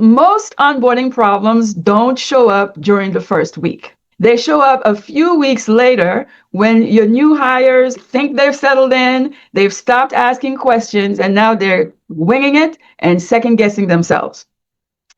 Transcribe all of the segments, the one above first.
Most onboarding problems don't show up during the first week. They show up a few weeks later when your new hires think they've settled in, they've stopped asking questions, and now they're winging it and second guessing themselves.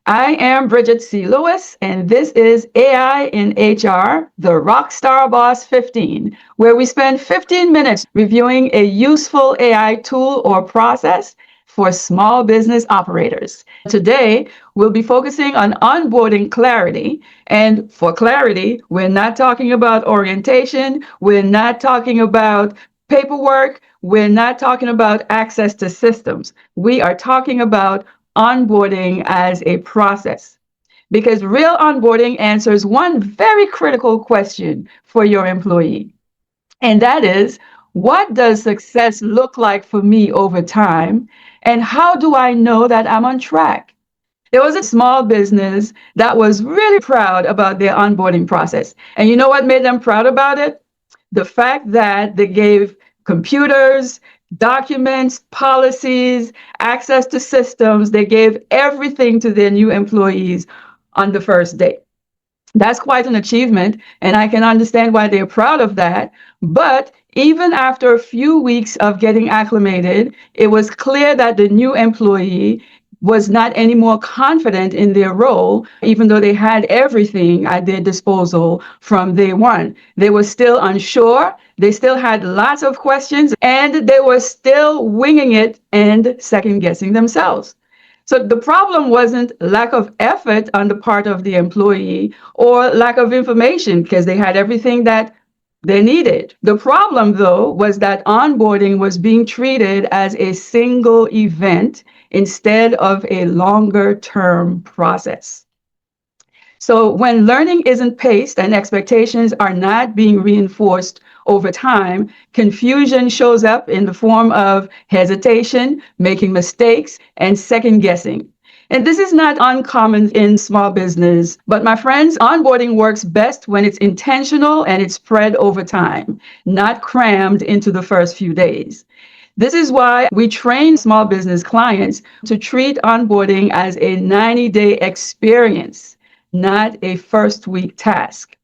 I am Bridget C. Lewis, and this is AI in HR, the Rockstar Boss 15, where we spend 15 minutes reviewing a useful AI tool or process for small business operators. Today, we'll be focusing on onboarding clarity. And for clarity, we're not talking about orientation, we're not talking about paperwork, we're not talking about access to systems. We are talking about onboarding as a process. Because real onboarding answers one very critical question for your employee. And that is, what does success look like for me over time? And how do I know that I'm on track? There was a small business that was really proud about their onboarding process. And you know what made them proud about it? The fact that they gave computers, documents, policies, access to systems. They gave everything to their new employees on the first day. That's quite an achievement, and I can understand why they're proud of that. But even after a few weeks of getting acclimated, it was clear that the new employee was not any more confident in their role, even though they had everything at their disposal from day one. They were still unsure, they still had lots of questions, and they were still winging it and second guessing themselves. So the problem wasn't lack of effort on the part of the employee or lack of information, because they had everything that they needed. The problem, though, was that onboarding was being treated as a single event instead of a longer term process. So when learning isn't paced and expectations are not being reinforced over time, confusion shows up in the form of hesitation, making mistakes, and second guessing. And this is not uncommon in small business, but my friends, onboarding works best when it's intentional and it's spread over time, not crammed into the first few days. This is why we train small business clients to treat onboarding as a 90-day experience, not a first week task.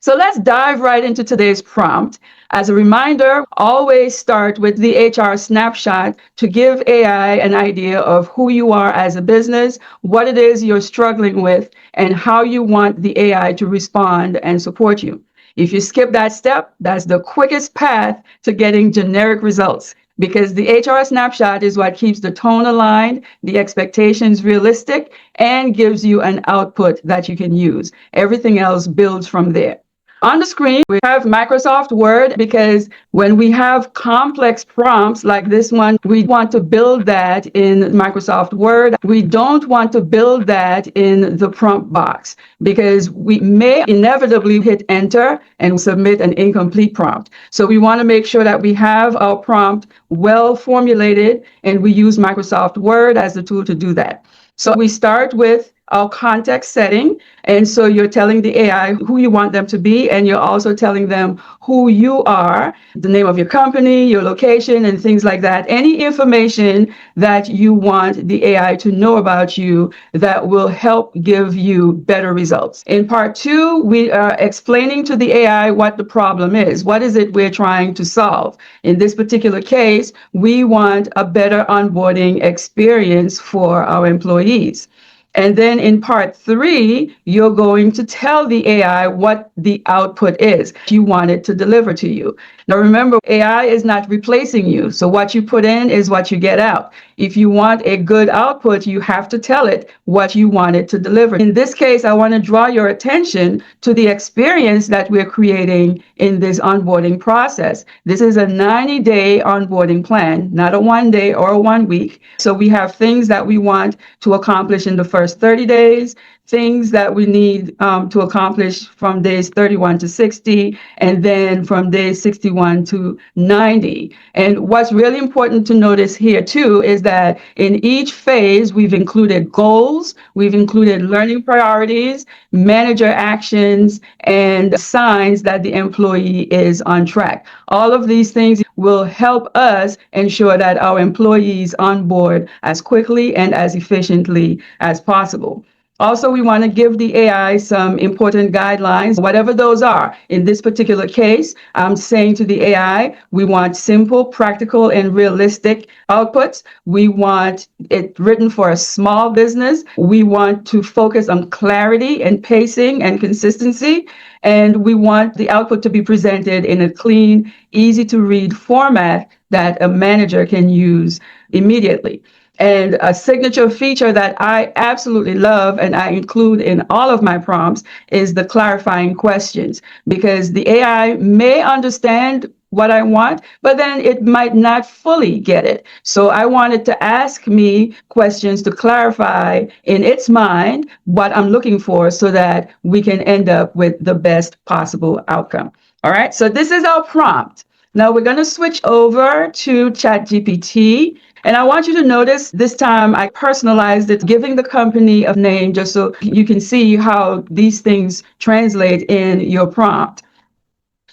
So let's dive right into today's prompt. As a reminder, always start with the HR snapshot to give AI an idea of who you are as a business, what it is you're struggling with, and how you want the AI to respond and support you. If you skip that step, that's the quickest path to getting generic results, because the HR snapshot is what keeps the tone aligned, the expectations realistic, and gives you an output that you can use. Everything else builds from there. On the screen, we have Microsoft Word, because when we have complex prompts like this one, we want to build that in Microsoft Word. We don't want to build that in the prompt box, because we may inevitably hit enter and submit an incomplete prompt. So we want to make sure that we have our prompt well formulated, and we use Microsoft Word as the tool to do that. So we start with our context setting. And so you're telling the AI who you want them to be, and you're also telling them who you are, the name of your company, your location, and things like that. Any information that you want the AI to know about you that will help give you better results. In part 2, we are explaining to the AI what the problem is. What is it we're trying to solve? In this particular case, we want a better onboarding experience for our employees. And then in part 3, you're going to tell the AI what the output is you want it to deliver to you. Now, remember, AI is not replacing you. So what you put in is what you get out. If you want a good output, you have to tell it what you want it to deliver. In this case, I want to draw your attention to the experience that we're creating in this onboarding process. This is a 90-day onboarding plan, not a 1 day or a 1 week. So we have things that we want to accomplish in the first 30 days, things that we need to accomplish from days 31 to 60, and then from days 61 to 90. And what's really important to notice here too is that in each phase, we've included goals, we've included learning priorities, manager actions, and signs that the employee is on track. All of these things will help us ensure that our employees onboard as quickly and as efficiently as possible. Also, we want to give the AI some important guidelines, whatever those are. In this particular case, I'm saying to the AI, we want simple, practical, and realistic outputs. We want it written for a small business. We want to focus on clarity and pacing and consistency. And we want the output to be presented in a clean, easy to read format that a manager can use immediately. And a signature feature that I absolutely love and I include in all of my prompts is the clarifying questions, because the AI may understand what I want, but then it might not fully get it. So I wanted to ask me questions to clarify in its mind what I'm looking for so that we can end up with the best possible outcome. All right, so this is our prompt. Now we're going to switch over to ChatGPT. And I want you to notice this time I personalized it, giving the company a name just so you can see how these things translate in your prompt.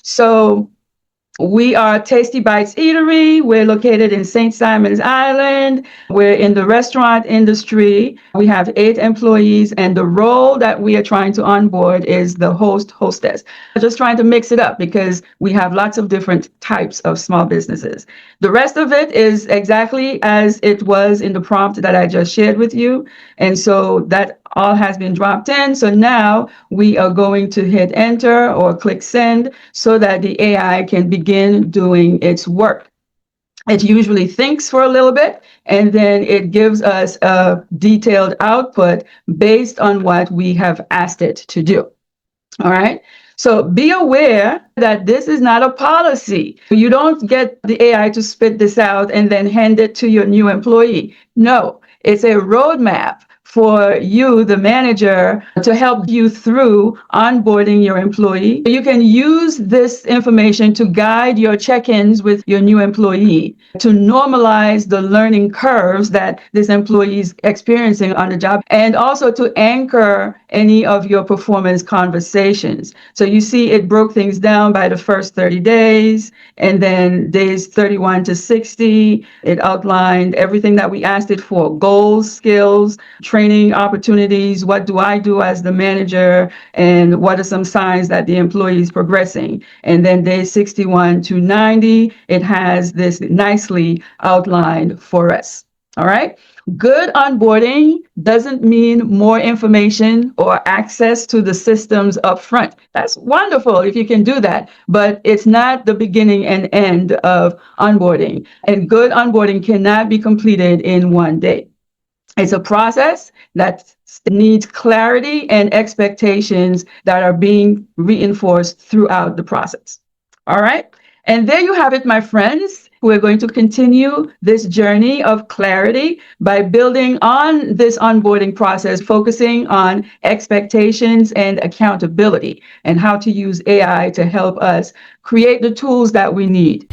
So we are Tasty Bites Eatery. We're located in St. Simon's Island. We're in the restaurant industry. We have 8 employees, and the role that we are trying to onboard is the host, hostess. I'm just trying to mix it up because we have lots of different types of small businesses. The rest of it is exactly as it was in the prompt that I just shared with you. And so that all has been dropped in. So now we are going to hit enter or click send so that the AI can begin doing its work. It usually thinks for a little bit and then it gives us a detailed output based on what we have asked it to do. All right. So be aware that this is not a policy. You don't get the AI to spit this out and then hand it to your new employee. No, it's a roadmap for you, the manager, to help you through onboarding your employee. You can use this information to guide your check-ins with your new employee, to normalize the learning curves that this employee is experiencing on the job, and also to anchor any of your performance conversations. So you see it broke things down by the first 30 days, and then days 31 to 60, it outlined everything that we asked it for: goals, skills, training opportunities, what do I do as the manager, and what are some signs that the employee is progressing. And then day 61 to 90, it has this nicely outlined for us. All right. Good onboarding doesn't mean more information or access to the systems up front. That's wonderful if you can do that, but it's not the beginning and end of onboarding. And good onboarding cannot be completed in one day. It's a process that needs clarity and expectations that are being reinforced throughout the process. All right. And there you have it, my friends. We're going to continue this journey of clarity by building on this onboarding process, focusing on expectations and accountability and how to use AI to help us create the tools that we need